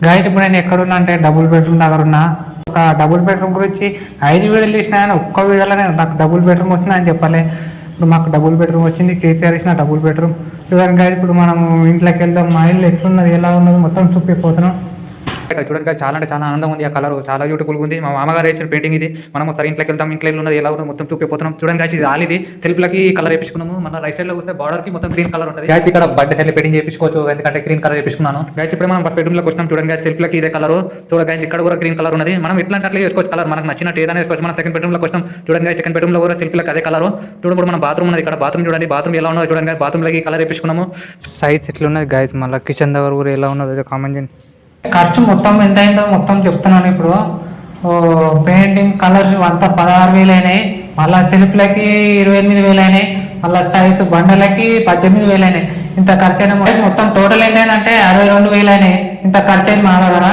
గాయట్ ఇప్పుడు నేను ఎక్కడున్నా అంటే డబుల్ బెడ్రూమ్ దగ్గర ఉన్నా. ఒక డబుల్ బెడ్రూమ్ గురించి 5 వీడియోలు తీసినా కానీ ఒక్క వీడియోలోనే నాకు డబుల్ బెడ్రూమ్ వచ్చినా అని చెప్పాలి. ఇప్పుడు మాకు డబుల్ బెడ్రూమ్ వచ్చింది, కేసీఆర్ ఇచ్చిన డబుల్ బెడ్రూమ్. చూడండి గాయస్, ఇప్పుడు మనం ఇంట్లోకి వెళ్దాం. మా ఇల్లు ఎట్లున్నది, ఎలా ఉన్నది మొత్తం చూపిపోతున్నాం. చూడండి చాలా అంటే చాలా ఆనందం ఉంది. ఆ కలర్ చాలా బ్యూటిఫుల్ ఉంది. మా మామగారు వేసిన పెయింటింగ్ ఇది. మనం ఒకసారి ఇంట్లోకి వెళ్తాం, ఇంట్లో ఉన్నది ఎలా ఉన్నది మొత్తం చూపిపోతున్నాం. చూడండి గాయస్, ఇది ఆలిది తెలుపులకి కలర్ వేపించుకున్నాము. మన రైట్ సైడ్ లో వస్తే బార్డర్ కి మొత్తం గ్రీన్ కలర్ ఉంటుంది. గాయస్ ఇక్కడ బర్త్డే సైడ్ పెయింటింగ్ చేయించుకోవచ్చు, ఎందుకంటే గ్రీన్ కలర్ వేపించుకున్నాను. గాయస్ ఇప్పుడు మనం బెడ్రూమ్ లోకి వచ్చినాం. చూడండి గాయస్, సెల్ఫ్లకి ఇదే కలర్. చూడండి గాయస్, ఇక్కడ కూడా గ్రీన్ కలర్ ఉన్నది. మనం ఇట్లాంటి అట్లా వేసుకోవచ్చు కలర్, మనకు నచ్చినట్టు ఏదైనా వేసుకోవచ్చు. మనం సెకండ్ బెడ్రూమ్ లోకి వచ్చినాం. చూడండి గాయస్, సెకండ్ బెడ్రూమ్ లో కూడా సెల్ఫ్లకి అదే కలర్. చూడండి మన బాత్రూమ్ ఉన్నది. ఇక్కడ బాత్రూమ్ చూడండి, బాత్రూమ్ ఎలా ఉన్నదో చూడండి. బాత్రూమ్ లకి కలర్ వేపించుకున్నాము. సైజ్ ఎట్లా ఉన్నది గాయస్, మళ్ళీ కిచెన్ దగ్గర కూడా ఎలా ఉన్నదో కామెంట్ చేయండి. ఖర్చు మొత్తం ఎంత అయిందో మొత్తం చెప్తున్నాను. ఇప్పుడు పెయింటింగ్ కలర్స్ అంతా 16,000 అయినాయి. మళ్ళీ తెలుపులకి 28,000 అయినాయి. మళ్ళీ సైజు బండలకి 18,000 అయినాయి. ఇంత ఖర్చు అయినా మొత్తం టోటల్ ఏంటంటే 62,000 అయినాయి. ఇంత ఖర్చు అయింది మా దగ్గర.